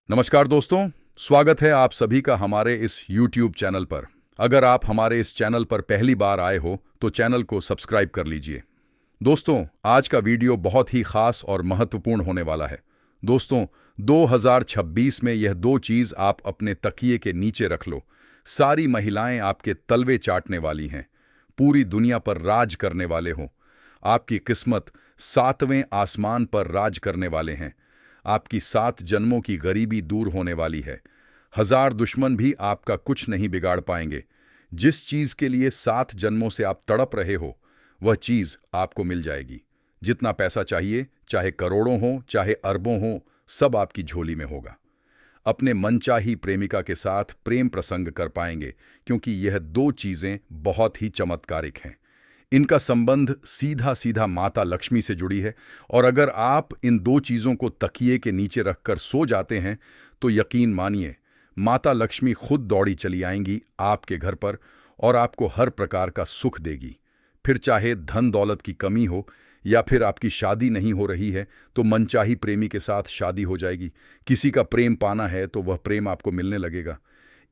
नमस्कार दोस्तों, स्वागत है आप सभी का हमारे इस YouTube चैनल पर। अगर आप हमारे इस चैनल पर पहली बार आए हो तो चैनल को सब्सक्राइब कर लीजिए। दोस्तों, आज का वीडियो बहुत ही खास और महत्वपूर्ण होने वाला है। दोस्तों, 2026 में यह दो चीज़ आप अपने तकिए के नीचे रख लो। सारी महिलाएं आपके तलवे चाटने वाली हैं, पूरी दुनिया पर राज करने वाले हो। आपकी किस्मत 7वें आसमान पर राज करने वाले हैं। आपकी 7 जन्मों की गरीबी दूर होने वाली है। 1000 दुश्मन भी आपका कुछ नहीं बिगाड़ पाएंगे। जिस चीज़ के लिए 7 जन्मों से आप तड़प रहे हो, वह चीज़ आपको मिल जाएगी। जितना पैसा चाहिए, चाहे करोड़ों हो, चाहे अरबों हो, सब आपकी झोली में होगा। अपने मनचाही प्रेमिका के साथ प्रेम प्रसंग कर पाएंगे, क्योंकि यह दो चीज़ें बहुत ही चमत्कारिक हैं। इनका संबंध सीधा सीधा माता लक्ष्मी से जुड़ी है, और अगर आप इन दो चीज़ों को तकिए के नीचे रखकर सो जाते हैं तो यकीन मानिए, माता लक्ष्मी खुद दौड़ी चली आएंगी आपके घर पर और आपको हर प्रकार का सुख देगी। फिर चाहे धन दौलत की कमी हो या फिर आपकी शादी नहीं हो रही है तो मनचाही प्रेमी के साथ शादी हो जाएगी। किसी का प्रेम पाना है तो वह प्रेम आपको मिलने लगेगा।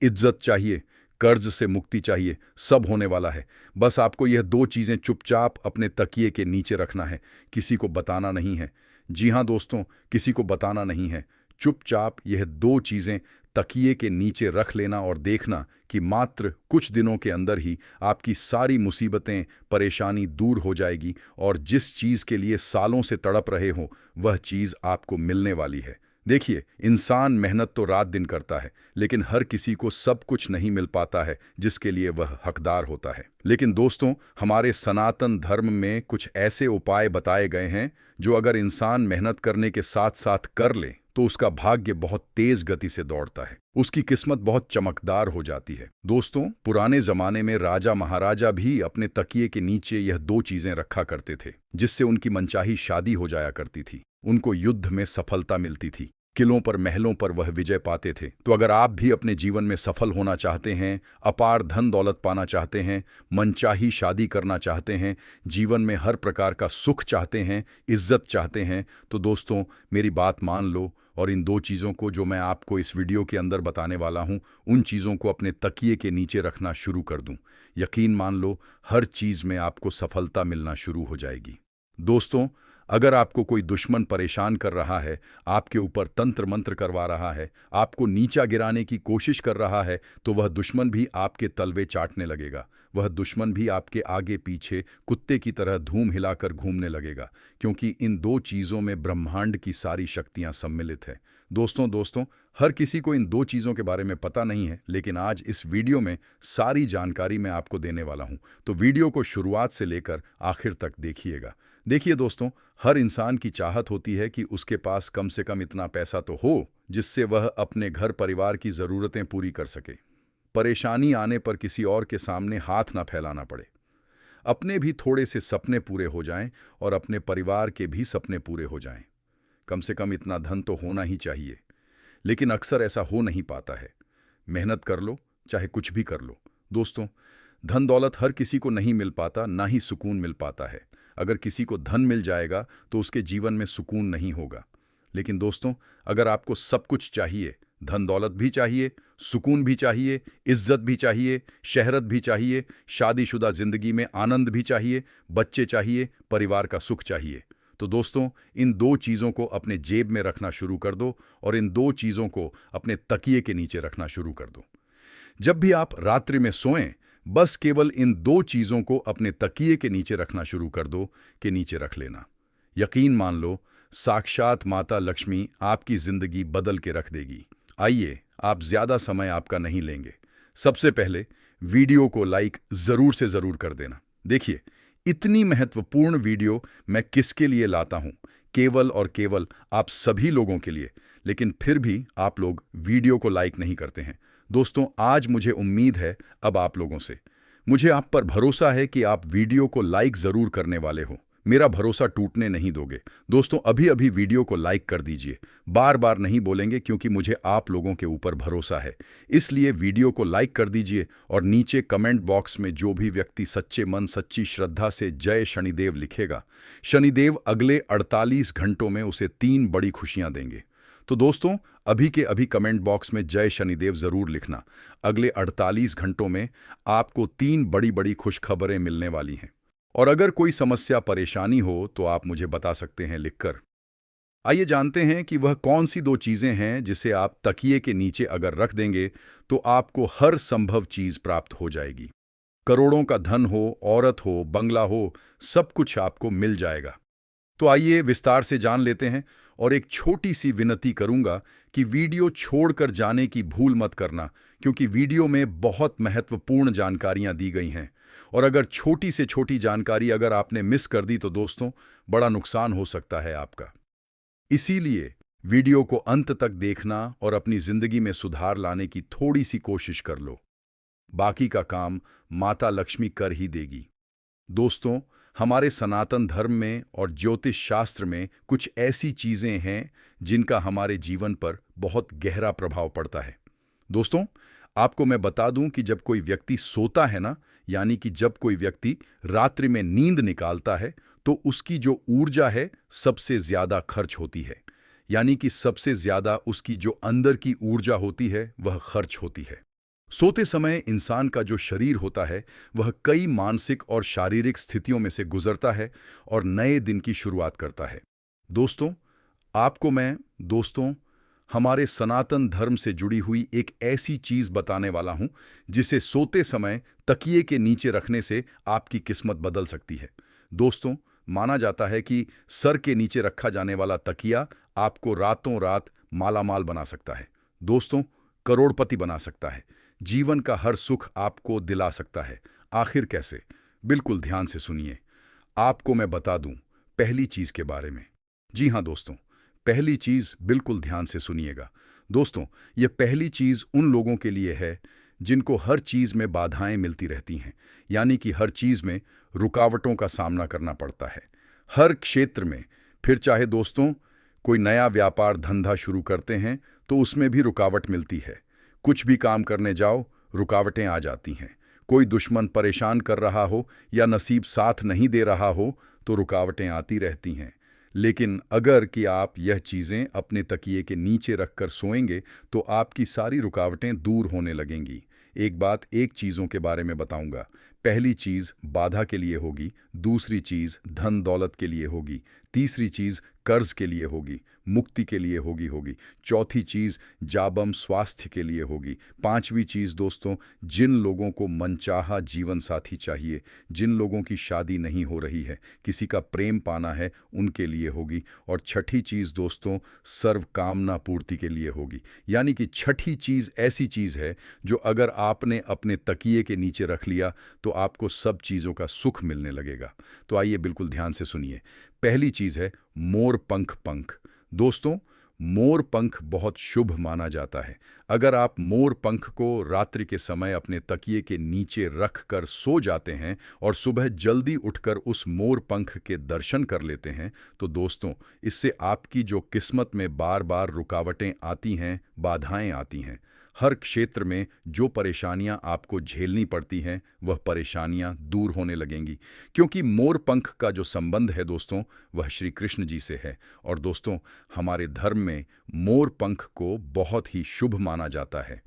इज्जत चाहिए, कर्ज से मुक्ति चाहिए, सब होने वाला है। बस आपको यह दो चीज़ें चुपचाप अपने तकिए के नीचे रखना है, किसी को बताना नहीं है। जी हाँ दोस्तों, किसी को बताना नहीं है। चुपचाप यह दो चीज़ें तकिए के नीचे रख लेना और देखना कि मात्र कुछ दिनों के अंदर ही आपकी सारी मुसीबतें, परेशानी दूर हो जाएगी और जिस चीज़ के लिए सालों से तड़प रहे हो, वह चीज़ आपको मिलने वाली है। देखिए, इंसान मेहनत तो रात दिन करता है, लेकिन हर किसी को सब कुछ नहीं मिल पाता है जिसके लिए वह हकदार होता है। लेकिन दोस्तों, हमारे सनातन धर्म में कुछ ऐसे उपाय बताए गए हैं जो अगर इंसान मेहनत करने के साथ साथ कर ले तो उसका भाग्य बहुत तेज गति से दौड़ता है, उसकी किस्मत बहुत चमकदार हो जाती है। दोस्तों, पुराने जमाने में राजा महाराजा भी अपने तकिए के नीचे यह दो चीजें रखा करते थे, जिससे उनकी मनचाही शादी हो जाया करती थी। उनको युद्ध में सफलता मिलती थी, किलों पर महलों पर वह विजय पाते थे। तो अगर आप भी अपने जीवन में सफल होना चाहते हैं, अपार धन दौलत पाना चाहते हैं, मनचाही शादी करना चाहते हैं, जीवन में हर प्रकार का सुख चाहते हैं, इज्जत चाहते हैं, तो दोस्तों मेरी बात मान लो और इन दो चीज़ों को जो मैं आपको इस वीडियो के अंदर बताने वाला हूँ, उन चीज़ों को अपने तकिए के नीचे रखना शुरू कर दूँ। यकीन मान लो, हर चीज़ में आपको सफलता मिलना शुरू हो जाएगी। दोस्तों, अगर आपको कोई दुश्मन परेशान कर रहा है, आपके ऊपर तंत्र मंत्र करवा रहा है, आपको नीचा गिराने की कोशिश कर रहा है, तो वह दुश्मन भी आपके तलवे चाटने लगेगा। वह दुश्मन भी आपके आगे पीछे कुत्ते की तरह धूम हिलाकर घूमने लगेगा, क्योंकि इन दो चीज़ों में ब्रह्मांड की सारी शक्तियां सम्मिलित है। दोस्तों, हर किसी को इन दो चीज़ों के बारे में पता नहीं है, लेकिन आज इस वीडियो में सारी जानकारी मैं आपको देने वाला हूं। तो वीडियो को शुरुआत से लेकर आखिर तक देखिएगा। देखिए दोस्तों, हर इंसान की चाहत होती है कि उसके पास कम से कम इतना पैसा तो हो जिससे वह अपने घर परिवार की ज़रूरतें पूरी कर सके। परेशानी आने पर किसी और के सामने हाथ ना फैलाना पड़े। अपने भी थोड़े से सपने पूरे हो जाएं और अपने परिवार के भी सपने पूरे हो जाएं। कम से कम इतना धन तो होना ही चाहिए, लेकिन अक्सर ऐसा हो नहीं पाता है। मेहनत कर लो, चाहे कुछ भी कर लो। दोस्तों, धन दौलत हर किसी को नहीं मिल पाता, ना ही सुकून मिल पाता है। अगर किसी को धन मिल जाएगा तो उसके जीवन में सुकून नहीं होगा। लेकिन दोस्तों, अगर आपको सब कुछ चाहिए, धन दौलत भी चाहिए, सुकून भी चाहिए, इज्जत भी चाहिए, शहरत भी चाहिए, शादीशुदा जिंदगी में आनंद भी चाहिए, बच्चे चाहिए, परिवार का सुख चाहिए, तो दोस्तों इन दो चीज़ों को अपने जेब में रखना शुरू कर दो और इन दो चीज़ों को अपने तकिए के नीचे रखना शुरू कर दो। जब भी आप रात्रि में सोएं, बस केवल इन दो चीज़ों को अपने तकिए के नीचे रखना शुरू कर दो कि नीचे रख लेना। यकीन मान लो, साक्षात माता लक्ष्मी आपकी ज़िंदगी बदल के रख देगी। आइए, आप ज़्यादा समय आपका नहीं लेंगे। सबसे पहले वीडियो को लाइक ज़रूर से ज़रूर कर देना। देखिए, इतनी महत्वपूर्ण वीडियो मैं किसके लिए लाता हूँ? केवल और केवल आप सभी लोगों के लिए। लेकिन फिर भी आप लोग वीडियो को लाइक नहीं करते हैं। दोस्तों, आज मुझे उम्मीद है अब आप लोगों से, मुझे आप पर भरोसा है कि आप वीडियो को लाइक ज़रूर करने वाले हो। मेरा भरोसा टूटने नहीं दोगे। दोस्तों, अभी अभी वीडियो को लाइक कर दीजिए। बार बार नहीं बोलेंगे, क्योंकि मुझे आप लोगों के ऊपर भरोसा है। इसलिए वीडियो को लाइक कर दीजिए और नीचे कमेंट बॉक्स में जो भी व्यक्ति सच्चे मन सच्ची श्रद्धा से जय शनिदेव लिखेगा, शनिदेव अगले 48 घंटों में उसे 3 बड़ी खुशियां देंगे। तो दोस्तों, अभी के अभी कमेंट बॉक्स में जय शनिदेव जरूर लिखना। अगले 48 घंटों में आपको 3 बड़ी बड़ी खुशखबरें मिलने वाली हैं। और अगर कोई समस्या परेशानी हो तो आप मुझे बता सकते हैं लिखकर। आइए जानते हैं कि वह कौन सी 2 चीजें हैं जिसे आप तकिए के नीचे अगर रख देंगे तो आपको हर संभव चीज प्राप्त हो जाएगी। करोड़ों का धन हो, औरत हो, बंगला हो, सब कुछ आपको मिल जाएगा। तो आइए विस्तार से जान लेते हैं। और एक छोटी सी विनती करूंगा कि वीडियो छोड़कर जाने की भूल मत करना, क्योंकि वीडियो में बहुत महत्वपूर्ण जानकारियां दी गई हैं। और अगर छोटी से छोटी जानकारी अगर आपने मिस कर दी तो दोस्तों, बड़ा नुकसान हो सकता है आपका। इसीलिए वीडियो को अंत तक देखना और अपनी जिंदगी में सुधार लाने की थोड़ी सी कोशिश कर लो। बाकी का काम माता लक्ष्मी कर ही देगी। दोस्तों, हमारे सनातन धर्म में और ज्योतिष शास्त्र में कुछ ऐसी चीजें हैं जिनका हमारे जीवन पर बहुत गहरा प्रभाव पड़ता है। दोस्तों, आपको मैं बता दूं कि जब कोई व्यक्ति सोता है ना, यानी कि जब कोई व्यक्ति रात्रि में नींद निकालता है, तो उसकी जो ऊर्जा है सबसे ज्यादा खर्च होती है। यानी कि सबसे ज्यादा उसकी जो अंदर की ऊर्जा होती है वह खर्च होती है। सोते समय इंसान का जो शरीर होता है वह कई मानसिक और शारीरिक स्थितियों में से गुजरता है और नए दिन की शुरुआत करता है। दोस्तों, आपको मैं दोस्तों हमारे सनातन धर्म से जुड़ी हुई एक ऐसी चीज बताने वाला हूं जिसे सोते समय तकिए के नीचे रखने से आपकी किस्मत बदल सकती है। दोस्तों, माना जाता है कि सर के नीचे रखा जाने वाला तकिया आपको रातों रात मालामाल बना सकता है। दोस्तों, करोड़पति बना सकता है। जीवन का हर सुख आपको दिला सकता है। आखिर कैसे? बिल्कुल ध्यान से सुनिए। आपको मैं बता दूं पहली चीज के बारे में। जी हां दोस्तों, पहली चीज बिल्कुल ध्यान से सुनिएगा। दोस्तों, यह पहली चीज उन लोगों के लिए है जिनको हर चीज में बाधाएं मिलती रहती हैं। यानी कि हर चीज में रुकावटों का सामना करना पड़ता है, हर क्षेत्र में। फिर चाहे दोस्तों कोई नया व्यापार धंधा शुरू करते हैं तो उसमें भी रुकावट मिलती है। कुछ भी काम करने जाओ, रुकावटें आ जाती हैं। कोई दुश्मन परेशान कर रहा हो या नसीब साथ नहीं दे रहा हो तो रुकावटें आती रहती हैं। लेकिन अगर कि आप यह चीज़ें अपने तकिए के नीचे रखकर सोएंगे तो आपकी सारी रुकावटें दूर होने लगेंगी। एक बात एक चीज़ों के बारे में बताऊंगा। पहली चीज़ बाधा के लिए होगी, दूसरी चीज़ धन दौलत के लिए होगी, तीसरी चीज़ कर्ज के लिए होगी, मुक्ति के लिए होगी, चौथी चीज़ जाबम स्वास्थ्य के लिए होगी, पांचवी चीज़ दोस्तों जिन लोगों को मनचाहा जीवन साथी चाहिए, जिन लोगों की शादी नहीं हो रही है, किसी का प्रेम पाना है, उनके लिए होगी। और छठी चीज़ दोस्तों सर्व कामना पूर्ति के लिए होगी। यानी कि छठी चीज़ ऐसी चीज़ है जो अगर आपने अपने तकिए के नीचे रख लिया तो आपको सब चीज़ों का सुख मिलने लगेगा। तो आइए बिल्कुल ध्यान से सुनिए। पहली चीज़ है मोर पंख। दोस्तों, मोर पंख बहुत शुभ माना जाता है। अगर आप मोर पंख को रात्रि के समय अपने तकिए के नीचे रख कर सो जाते हैं और सुबह जल्दी उठकर उस मोर पंख के दर्शन कर लेते हैं तो दोस्तों इससे आपकी जो किस्मत में बार बार रुकावटें आती हैं, बाधाएं आती हैं, हर क्षेत्र में जो परेशानियां आपको झेलनी पड़ती हैं वह परेशानियां दूर होने लगेंगी। क्योंकि मोर पंख का जो संबंध है दोस्तों वह श्री कृष्ण जी से है। और दोस्तों, हमारे धर्म में मोर पंख को बहुत ही शुभ माना जाता है।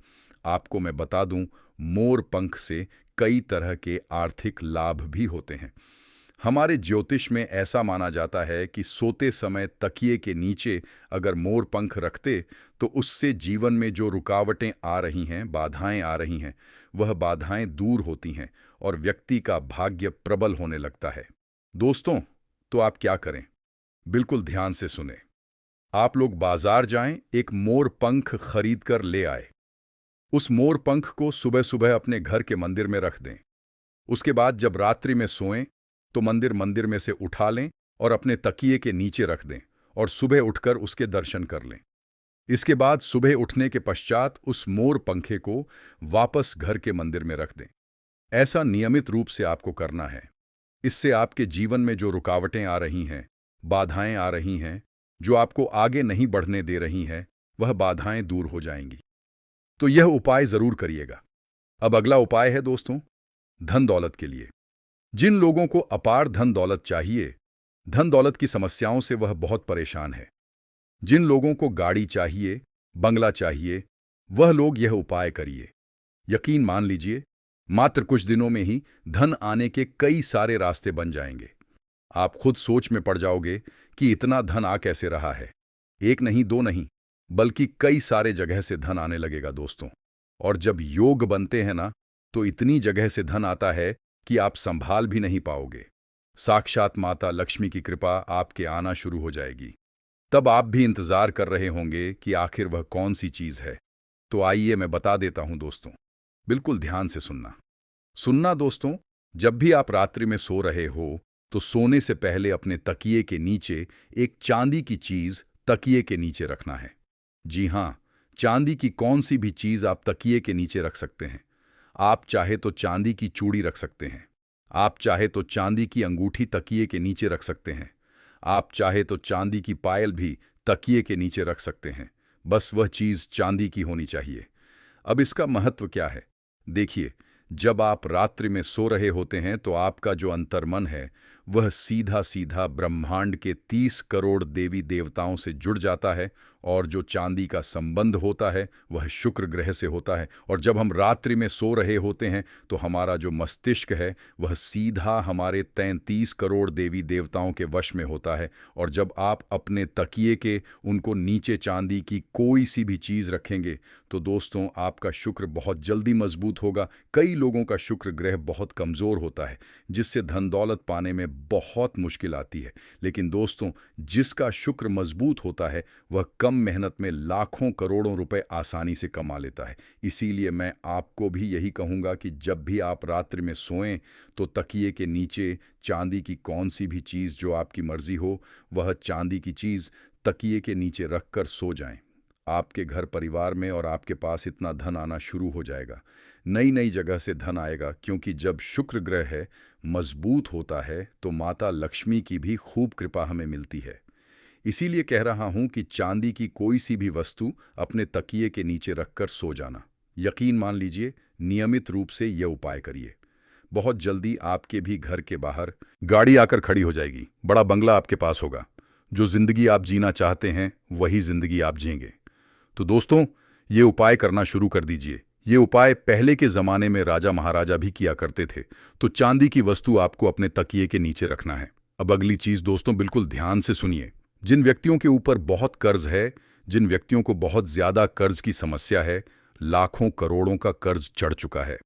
आपको मैं बता दूं, मोर पंख से कई तरह के आर्थिक लाभ भी होते हैं। हमारे ज्योतिष में ऐसा माना जाता है कि सोते समय तकिए के नीचे अगर मोर पंख रखते तो उससे जीवन में जो रुकावटें आ रही हैं, बाधाएं आ रही हैं, वह बाधाएं दूर होती हैं और व्यक्ति का भाग्य प्रबल होने लगता है। दोस्तों, तो आप क्या करें? बिल्कुल ध्यान से सुने। आप लोग बाजार जाएं, एक मोर पंख खरीद कर ले आए। उस मोर पंख को सुबह सुबह अपने घर के मंदिर में रख दें। उसके बाद जब रात्रि में सोएं तो मंदिर में से उठा लें और अपने तकिए के नीचे रख दें और सुबह उठकर उसके दर्शन कर लें। इसके बाद सुबह उठने के पश्चात उस मोर पंखे को वापस घर के मंदिर में रख दें। ऐसा नियमित रूप से आपको करना है। इससे आपके जीवन में जो रुकावटें आ रही हैं, बाधाएं आ रही हैं, जो आपको आगे नहीं बढ़ने दे रही हैं, वह बाधाएं दूर हो जाएंगी। तो यह उपाय जरूर करिएगा। अब अगला उपाय है दोस्तों धन दौलत के लिए। जिन लोगों को अपार धन दौलत चाहिए, धन दौलत की समस्याओं से वह बहुत परेशान है, जिन लोगों को गाड़ी चाहिए, बंगला चाहिए, वह लोग यह उपाय करिए। यकीन मान लीजिए, मात्र कुछ दिनों में ही धन आने के कई सारे रास्ते बन जाएंगे। आप खुद सोच में पड़ जाओगे कि इतना धन आ कैसे रहा है। एक नहीं, दो नहीं, बल्कि कई सारे जगह से धन आने लगेगा दोस्तों। और जब योग बनते हैं ना, तो इतनी जगह से धन आता है कि आप संभाल भी नहीं पाओगे। साक्षात माता लक्ष्मी की कृपा आपके आना शुरू हो जाएगी। तब आप भी इंतजार कर रहे होंगे कि आखिर वह कौन सी चीज है। तो आइए मैं बता देता हूं दोस्तों। बिल्कुल ध्यान से सुनना दोस्तों। जब भी आप रात्रि में सो रहे हो, तो सोने से पहले अपने तकिए के नीचे एक चांदी की चीज तकिए के नीचे रखना है। जी हां, चांदी की कौन सी भी चीज आप तकिए के नीचे रख सकते हैं। आप चाहे तो चांदी की चूड़ी रख सकते हैं। आप चाहे तो चांदी की अंगूठी तकिए के नीचे रख सकते हैं। आप चाहे तो चांदी की पायल भी तकिए के नीचे रख सकते हैं। बस वह चीज चांदी की होनी चाहिए। अब इसका महत्व क्या है? देखिए, जब आप रात्रि में सो रहे होते हैं तो आपका जो अंतर्मन है, वह सीधा सीधा ब्रह्मांड के 30 करोड़ देवी देवताओं से जुड़ जाता है। और जो चांदी का संबंध होता है, वह शुक्र ग्रह से होता है। और जब हम रात्रि में सो रहे होते हैं, तो हमारा जो मस्तिष्क है, वह सीधा हमारे 33 करोड़ देवी देवताओं के वश में होता है। और जब आप अपने तकिए के उनको नीचे चांदी की कोई सी भी चीज़ रखेंगे, तो दोस्तों आपका शुक्र बहुत जल्दी मजबूत होगा। कई लोगों का शुक्र ग्रह बहुत कमज़ोर होता है, जिससे धन दौलत पाने में बहुत मुश्किल आती है। लेकिन दोस्तों, जिसका शुक्र मजबूत होता है, वह कम मेहनत में लाखों करोड़ों रुपए आसानी से कमा लेता है। इसीलिए मैं आपको भी यही कहूँगा कि जब भी आप रात्रि में सोएं, तो तकिए के नीचे चांदी की कौन सी भी चीज़ जो आपकी मर्जी हो, वह चांदी की चीज़ तकिए के नीचे रखकर सो जाएं। आपके घर परिवार में और आपके पास इतना धन आना शुरू हो जाएगा। नई नई जगह से धन आएगा, क्योंकि जब शुक्र ग्रह है मजबूत होता है, तो माता लक्ष्मी की भी खूब कृपा हमें मिलती है। इसीलिए कह रहा हूं कि चांदी की कोई सी भी वस्तु अपने तकिए के नीचे रखकर सो जाना। यकीन मान लीजिए, नियमित रूप से यह उपाय करिए। बहुत जल्दी आपके भी घर के बाहर गाड़ी आकर खड़ी हो जाएगी, बड़ा बंगला आपके पास होगा। जो जिंदगी आप जीना चाहते हैं, वही जिंदगी आप जिएंगे। तो दोस्तों, ये उपाय करना शुरू कर दीजिए। ये उपाय पहले के ज़माने में राजा महाराजा भी किया करते थे। तो चांदी की वस्तु आपको अपने तकिए के नीचे रखना है। अब अगली चीज़ दोस्तों, बिल्कुल ध्यान से सुनिए। जिन व्यक्तियों के ऊपर बहुत कर्ज है, जिन व्यक्तियों को बहुत ज़्यादा कर्ज की समस्या है, लाखों करोड़ों का कर्ज चढ़ चुका है,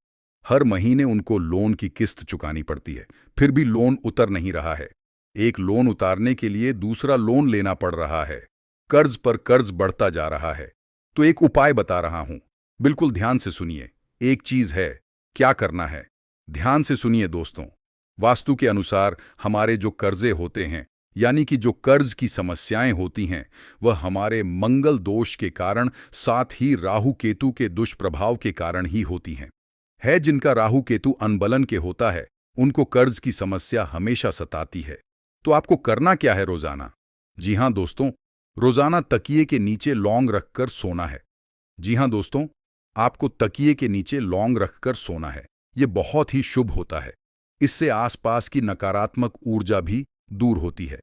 हर महीने उनको लोन की किस्त चुकानी पड़ती है, फिर भी लोन उतर नहीं रहा है। एक लोन उतारने के लिए दूसरा लोन लेना पड़ रहा है। कर्ज पर कर्ज बढ़ता जा रहा है। तो एक उपाय बता रहा हूं, बिल्कुल ध्यान से सुनिए। एक चीज है, क्या करना है? ध्यान से सुनिए दोस्तों। वास्तु के अनुसार हमारे जो कर्जे होते हैं, यानी कि जो कर्ज की समस्याएं होती हैं, वह हमारे मंगल दोष के कारण, साथ ही राहु केतु के दुष्प्रभाव के कारण ही होती हैं। जिनका राहु केतु अनबलन के होता है, उनको कर्ज की समस्या हमेशा सताती है। तो आपको करना क्या है रोजाना? जी हां दोस्तों, रोजाना तकिए के नीचे लौंग रखकर सोना है। जी हां दोस्तों, आपको तकिए के नीचे लौंग रखकर सोना है। यह बहुत ही शुभ होता है। इससे आसपास की नकारात्मक ऊर्जा भी दूर होती है।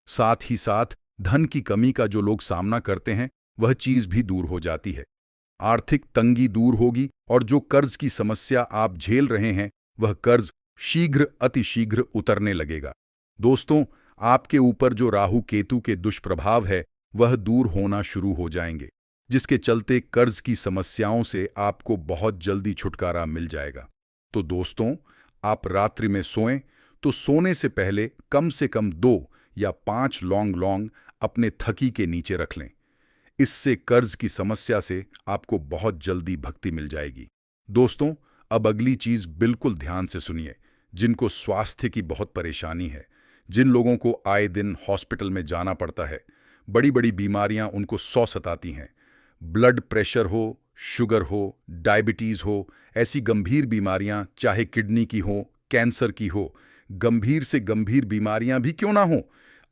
साथ ही साथ धन की कमी का जो लोग सामना करते हैं, वह चीज भी दूर हो जाती है। आर्थिक तंगी दूर होगी और जो कर्ज की समस्या आप झेल रहे हैं, वह कर्ज शीघ्र अतिशीघ्र उतरने लगेगा। दोस्तों, आपके ऊपर जो राहु केतु के दुष्प्रभाव है, वह दूर होना शुरू हो जाएंगे, जिसके चलते कर्ज की समस्याओं से आपको बहुत जल्दी छुटकारा मिल जाएगा। तो दोस्तों, आप रात्रि में सोएं तो सोने से पहले कम से कम 2 या 5 लौंग अपने थकी के नीचे रख लें। इससे कर्ज की समस्या से आपको बहुत जल्दी भक्ति मिल जाएगी। दोस्तों, अब अगली चीज बिल्कुल ध्यान से सुनिए। जिनको स्वास्थ्य की बहुत परेशानी है, जिन लोगों को आए दिन हॉस्पिटल में जाना पड़ता है, बड़ी बड़ी बीमारियां उनको सताती हैं, ब्लड प्रेशर हो, शुगर हो, डायबिटीज हो, ऐसी गंभीर बीमारियां, चाहे किडनी की हो, कैंसर की हो, गंभीर से गंभीर बीमारियां भी क्यों ना हो,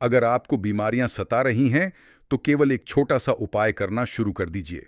अगर आपको बीमारियां सता रही हैं, तो केवल एक छोटा सा उपाय करना शुरू कर दीजिए।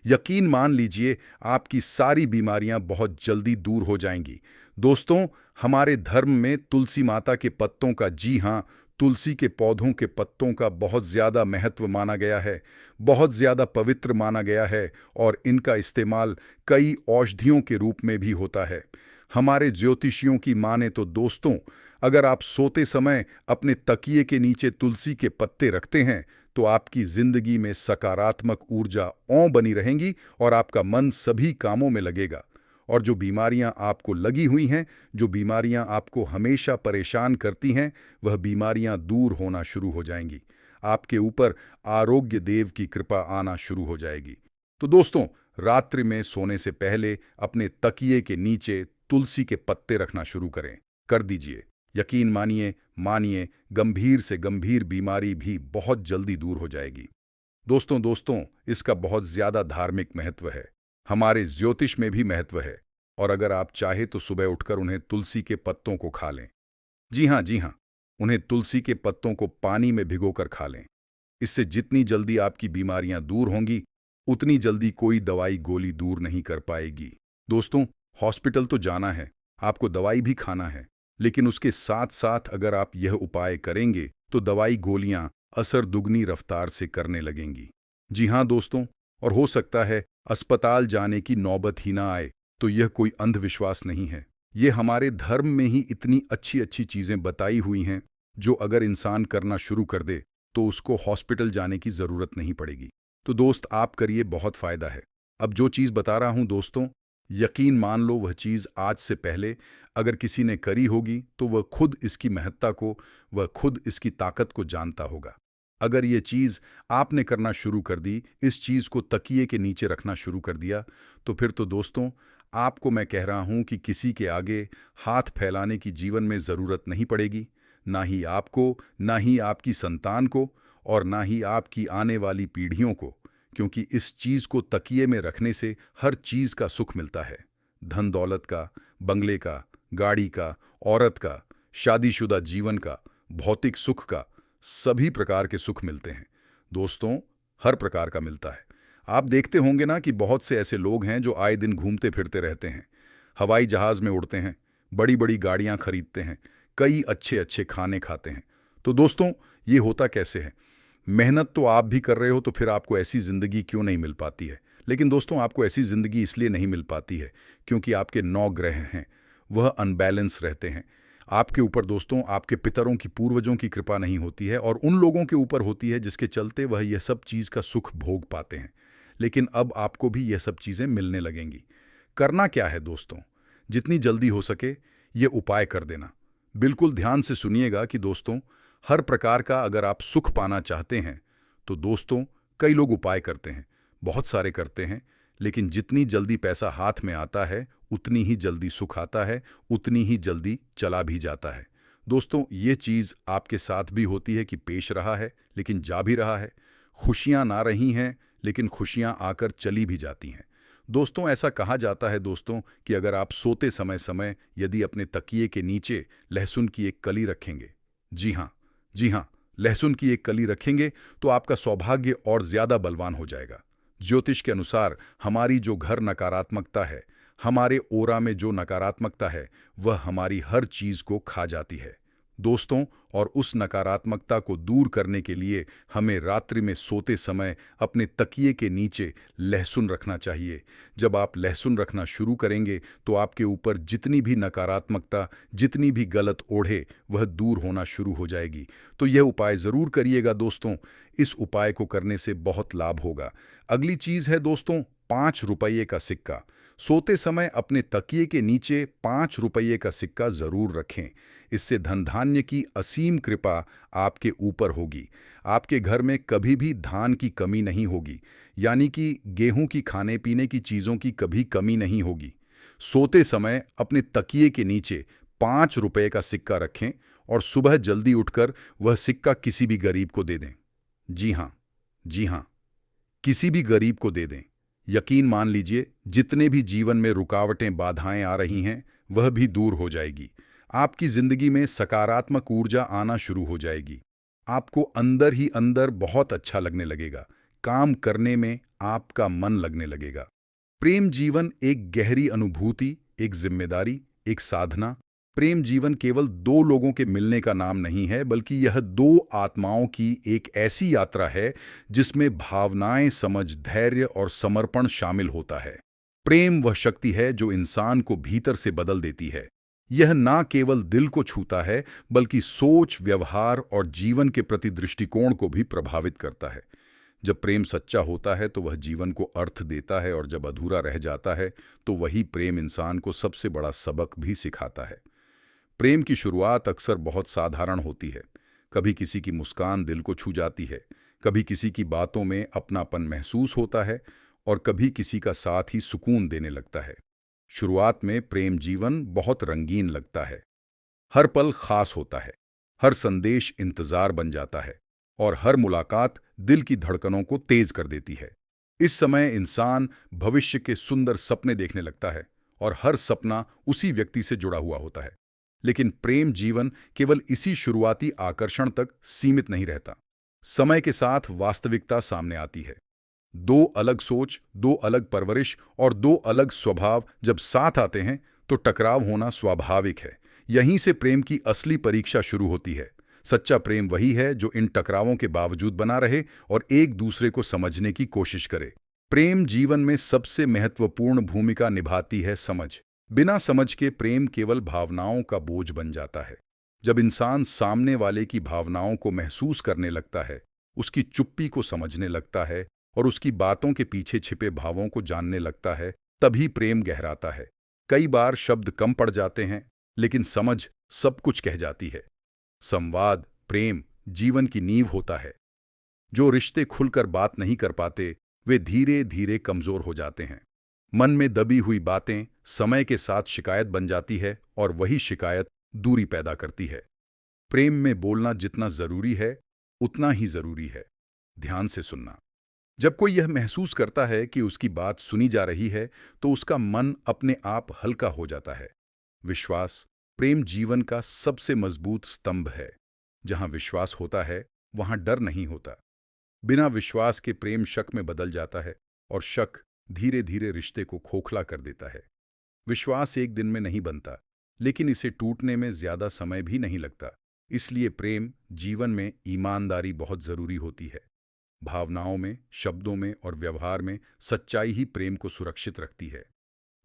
यकीन मान लीजिए, आपकी सारी बीमारियां बहुत जल्दी दूर हो जाएंगी। दोस्तों, हमारे धर्म में तुलसी माता के पत्तों का, जी हां, तुलसी के पौधों के पत्तों का बहुत ज़्यादा महत्व माना गया है, बहुत ज़्यादा पवित्र माना गया है और इनका इस्तेमाल कई औषधियों के रूप में भी होता है। हमारे ज्योतिषियों की माने तो दोस्तों, अगर आप सोते समय अपने तकिए के नीचे तुलसी के पत्ते रखते हैं तो आपकी ज़िंदगी में सकारात्मक ऊर्जा बनी रहेंगी और आपका मन सभी कामों में लगेगा। और जो बीमारियां आपको लगी हुई हैं, जो बीमारियां आपको हमेशा परेशान करती हैं, वह बीमारियां दूर होना शुरू हो जाएंगी। आपके ऊपर आरोग्य देव की कृपा आना शुरू हो जाएगी। तो दोस्तों, रात्रि में सोने से पहले अपने तकिए के नीचे तुलसी के पत्ते रखना शुरू करें, कर दीजिए। यकीन मानिए मानिए, गंभीर से गंभीर बीमारी भी बहुत जल्दी दूर हो जाएगी। दोस्तों दोस्तों, इसका बहुत ज़्यादा धार्मिक महत्व है, हमारे ज्योतिष में भी महत्व है। और अगर आप चाहे तो सुबह उठकर उन्हें तुलसी के पत्तों को खा लें। जी हाँ, जी हाँ, उन्हें तुलसी के पत्तों को पानी में भिगोकर खा लें। इससे जितनी जल्दी आपकी बीमारियां दूर होंगी, उतनी जल्दी कोई दवाई गोली दूर नहीं कर पाएगी। दोस्तों, हॉस्पिटल तो जाना है, आपको दवाई भी खाना है, लेकिन उसके साथ साथ अगर आप यह उपाय करेंगे तो दवाई गोलियां असर दुगनी रफ्तार से करने लगेंगी। जी हाँ दोस्तों, और हो सकता है अस्पताल जाने की नौबत ही ना आए। तो यह कोई अंधविश्वास नहीं है, ये हमारे धर्म में ही इतनी अच्छी अच्छी चीज़ें बताई हुई हैं, जो अगर इंसान करना शुरू कर दे तो उसको हॉस्पिटल जाने की ज़रूरत नहीं पड़ेगी। तो दोस्त, आप करिए, बहुत फ़ायदा है। अब जो चीज़ बता रहा हूँ दोस्तों, यकीन मान लो वह चीज़ आज से पहले अगर किसी ने करी होगी तो वह खुद इसकी महत्ता को, वह खुद इसकी ताकत को जानता होगा। अगर ये चीज़ आपने करना शुरू कर दी, इस चीज़ को तकिए के नीचे रखना शुरू कर दिया, तो फिर तो दोस्तों, आपको मैं कह रहा हूँ कि किसी के आगे हाथ फैलाने की जीवन में ज़रूरत नहीं पड़ेगी, ना ही आपको, ना ही आपकी संतान को, और ना ही आपकी आने वाली पीढ़ियों को, क्योंकि इस चीज़ को तकिए में रखने से हर चीज़ का सुख मिलता है। धन दौलत का, बंगले का, गाड़ी का, औरत का, शादीशुदा जीवन का, भौतिक सुख का, सभी प्रकार के सुख मिलते हैं। दोस्तों, हर प्रकार का मिलता है। आप देखते होंगे ना कि बहुत से ऐसे लोग हैं जो आए दिन घूमते फिरते रहते हैं, हवाई जहाज़ में उड़ते हैं, बड़ी बड़ी गाड़ियां खरीदते हैं, कई अच्छे अच्छे खाने खाते हैं। तो दोस्तों, ये होता कैसे है? मेहनत तो आप भी कर रहे हो, तो फिर आपको ऐसी ज़िंदगी क्यों नहीं मिल पाती है? लेकिन दोस्तों, आपको ऐसी ज़िंदगी इसलिए नहीं मिल पाती है क्योंकि आपके 9 ग्रह हैं, वह अनबैलेंस रहते हैं। आपके ऊपर दोस्तों, आपके पितरों की, पूर्वजों की कृपा नहीं होती है, और उन लोगों के ऊपर होती है जिसके चलते वह यह सब चीज़ का सुख भोग पाते हैं। लेकिन अब आपको भी यह सब चीज़ें मिलने लगेंगी। करना क्या है दोस्तों? जितनी जल्दी हो सके ये उपाय कर देना। बिल्कुल ध्यान से सुनिएगा कि दोस्तों, हर प्रकार का अगर आप सुख पाना चाहते हैं तो दोस्तों, कई लोग उपाय करते हैं, बहुत सारे करते हैं, लेकिन जितनी जल्दी पैसा हाथ में आता है उतनी ही जल्दी सुख आता है, उतनी ही जल्दी चला भी जाता है। दोस्तों, ये चीज़ आपके साथ भी होती है कि पेश रहा है लेकिन जा भी रहा है। खुशियाँ ना रही हैं लेकिन खुशियाँ आकर चली भी जाती हैं। दोस्तों, ऐसा कहा जाता है दोस्तों कि अगर आप सोते समय समय यदि अपने तकिए के नीचे लहसुन की एक कली रखेंगे, जी हाँ, जी हाँ, लहसुन की एक कली रखेंगे, तो आपका सौभाग्य और ज़्यादा बलवान हो जाएगा। ज्योतिष के अनुसार हमारी जो घर नकारात्मकता है, हमारे ओरा में जो नकारात्मकता है, वह हमारी हर चीज़ को खा जाती है दोस्तों। और उस नकारात्मकता को दूर करने के लिए हमें रात्रि में सोते समय अपने तकिए के नीचे लहसुन रखना चाहिए। जब आप लहसुन रखना शुरू करेंगे तो आपके ऊपर जितनी भी नकारात्मकता, जितनी भी गलत ओढ़े, वह दूर होना शुरू हो जाएगी। तो यह उपाय ज़रूर करिएगा दोस्तों, इस उपाय को करने से बहुत लाभ होगा। अगली चीज़ है दोस्तों, 5 रुपये का सिक्का। सोते समय अपने तकिए के नीचे 5 रुपये का सिक्का ज़रूर रखें। इससे धन धान्य की असीम कृपा आपके ऊपर होगी। आपके घर में कभी भी धान की कमी नहीं होगी, यानी कि गेहूं की, खाने पीने की चीज़ों की कभी कमी नहीं होगी। सोते समय अपने तकिए के नीचे 5 रुपये का सिक्का रखें और सुबह जल्दी उठकर वह सिक्का किसी भी गरीब को दे दें। जी हाँ, जी हाँ, किसी भी गरीब को दे दें। यकीन मान लीजिए, जितने भी जीवन में रुकावटें, बाधाएं आ रही हैं, वह भी दूर हो जाएगी। आपकी जिंदगी में सकारात्मक ऊर्जा आना शुरू हो जाएगी। आपको अंदर ही अंदर बहुत अच्छा लगने लगेगा। काम करने में आपका मन लगने लगेगा। प्रेम जीवन एक गहरी अनुभूति, एक जिम्मेदारी, एक साधना, प्रेम जीवन केवल दो लोगों के मिलने का नाम नहीं है, बल्कि यह दो आत्माओं की एक ऐसी यात्रा है जिसमें भावनाएं, समझ, धैर्य और समर्पण शामिल होता है। प्रेम वह शक्ति है जो इंसान को भीतर से बदल देती है। यह ना केवल दिल को छूता है, बल्कि सोच, व्यवहार और जीवन के प्रति दृष्टिकोण को भी प्रभावित करता है। जब प्रेम सच्चा होता है तो वह जीवन को अर्थ देता है, और जब अधूरा रह जाता है तो वही प्रेम इंसान को सबसे बड़ा सबक भी सिखाता है। प्रेम की शुरुआत अक्सर बहुत साधारण होती है। कभी किसी की मुस्कान दिल को छू जाती है, कभी किसी की बातों में अपनापन महसूस होता है, और कभी किसी का साथ ही सुकून देने लगता है। शुरुआत में प्रेम जीवन बहुत रंगीन लगता है। हर पल खास होता है, हर संदेश इंतजार बन जाता है, और हर मुलाकात दिल की धड़कनों को तेज कर देती है। इस समय इंसान भविष्य के सुंदर सपने देखने लगता है, और हर सपना उसी व्यक्ति से जुड़ा हुआ होता है। लेकिन प्रेम जीवन केवल इसी शुरुआती आकर्षण तक सीमित नहीं रहता। समय के साथ वास्तविकता सामने आती है। दो अलग सोच, दो अलग परवरिश और दो अलग स्वभाव जब साथ आते हैं तो टकराव होना स्वाभाविक है। यहीं से प्रेम की असली परीक्षा शुरू होती है। सच्चा प्रेम वही है जो इन टकरावों के बावजूद बना रहे और एक दूसरे को समझने की कोशिश करे। प्रेम जीवन में सबसे महत्वपूर्ण भूमिका निभाती है समझ। बिना समझ के प्रेम केवल भावनाओं का बोझ बन जाता है। जब इंसान सामने वाले की भावनाओं को महसूस करने लगता है, उसकी चुप्पी को समझने लगता है और उसकी बातों के पीछे छिपे भावों को जानने लगता है, तभी प्रेम गहराता है। कई बार शब्द कम पड़ जाते हैं, लेकिन समझ सब कुछ कह जाती है। संवाद, प्रेम जीवन की नींव होता है। जो रिश्ते खुलकर बात नहीं कर पाते, वे धीरे धीरे कमजोर हो जाते हैं। मन में दबी हुई बातें समय के साथ शिकायत बन जाती है, और वही शिकायत दूरी पैदा करती है। प्रेम में बोलना जितना जरूरी है, उतना ही जरूरी है ध्यान से सुनना। जब कोई यह महसूस करता है कि उसकी बात सुनी जा रही है, तो उसका मन अपने आप हल्का हो जाता है। विश्वास प्रेम जीवन का सबसे मजबूत स्तंभ है। जहां विश्वास होता है, वहां डर नहीं होता। बिना विश्वास के प्रेम शक में बदल जाता है, और शक धीरे धीरे रिश्ते को खोखला कर देता है। विश्वास एक दिन में नहीं बनता, लेकिन इसे टूटने में ज्यादा समय भी नहीं लगता। इसलिए प्रेम जीवन में ईमानदारी बहुत जरूरी होती है। भावनाओं में, शब्दों में और व्यवहार में सच्चाई ही प्रेम को सुरक्षित रखती है।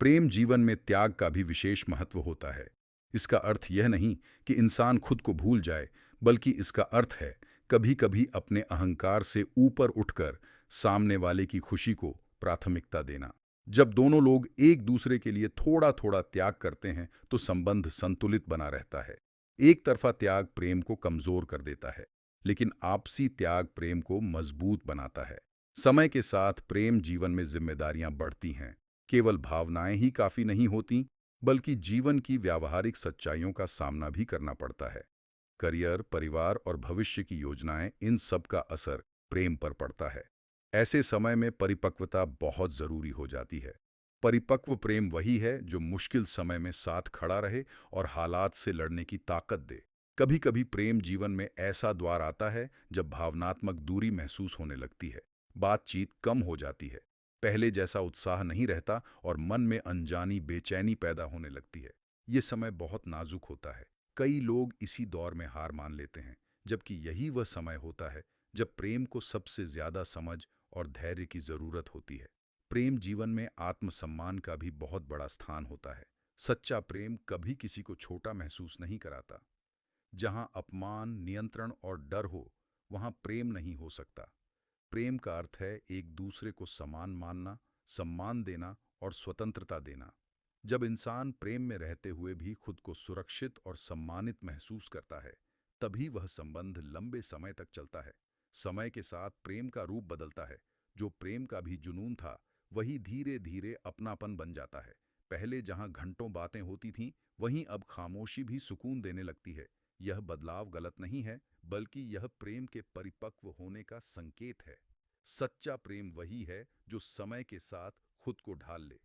प्रेम जीवन में त्याग का भी विशेष महत्व होता है। इसका अर्थ यह नहीं कि इंसान खुद को भूल जाए, बल्कि इसका अर्थ है कभी कभी अपने अहंकार से ऊपर उठकर सामने वाले की खुशी को प्राथमिकता देना। जब दोनों लोग एक दूसरे के लिए थोड़ा थोड़ा त्याग करते हैं तो संबंध संतुलित बना रहता है। एक तरफा त्याग प्रेम को कमजोर कर देता है, लेकिन आपसी त्याग प्रेम को मजबूत बनाता है। समय के साथ प्रेम जीवन में जिम्मेदारियां बढ़ती हैं। केवल भावनाएं ही काफी नहीं होती, बल्कि जीवन की व्यावहारिक सच्चाइयों का सामना भी करना पड़ता है। करियर, परिवार और भविष्य की योजनाएं, इन सब का असर प्रेम पर पड़ता है। ऐसे समय में परिपक्वता बहुत जरूरी हो जाती है। परिपक्व प्रेम वही है जो मुश्किल समय में साथ खड़ा रहे और हालात से लड़ने की ताकत दे। कभी कभी प्रेम जीवन में ऐसा द्वार आता है जब भावनात्मक दूरी महसूस होने लगती है। बातचीत कम हो जाती है, पहले जैसा उत्साह नहीं रहता, और मन में अनजानी बेचैनी पैदा होने लगती है। ये समय बहुत नाजुक होता है। कई लोग इसी दौर में हार मान लेते हैं, जबकि यही वह समय होता है जब प्रेम को सबसे ज्यादा समझ और धैर्य की जरूरत होती है। प्रेम जीवन में आत्मसम्मान का भी बहुत बड़ा स्थान होता है। सच्चा प्रेम कभी किसी को छोटा महसूस नहीं कराता। जहां अपमान, नियंत्रण और डर हो, वहां प्रेम नहीं हो सकता। प्रेम का अर्थ है एक दूसरे को समान मानना, सम्मान देना और स्वतंत्रता देना। जब इंसान प्रेम में रहते हुए भी खुद को सुरक्षित और सम्मानित महसूस करता है, तभी वह संबंध लंबे समय तक चलता है। समय के साथ प्रेम का रूप बदलता है। जो प्रेम का भी जुनून था, वही धीरे धीरे अपनापन बन जाता है। पहले जहां घंटों बातें होती थीं, वहीं अब खामोशी भी सुकून देने लगती है। यह बदलाव गलत नहीं है, बल्कि यह प्रेम के परिपक्व होने का संकेत है। सच्चा प्रेम वही है जो समय के साथ खुद को ढाल ले।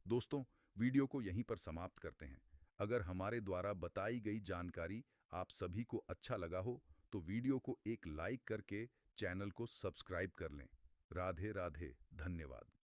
दोस्तों, वीडियो को यहीं पर समाप्त करते हैं। अगर हमारे द्वारा बताई गई जानकारी आप सभी को अच्छा लगा हो, तो वीडियो को एक लाइक करके चैनल को सब्सक्राइब कर लें। राधे राधे, धन्यवाद।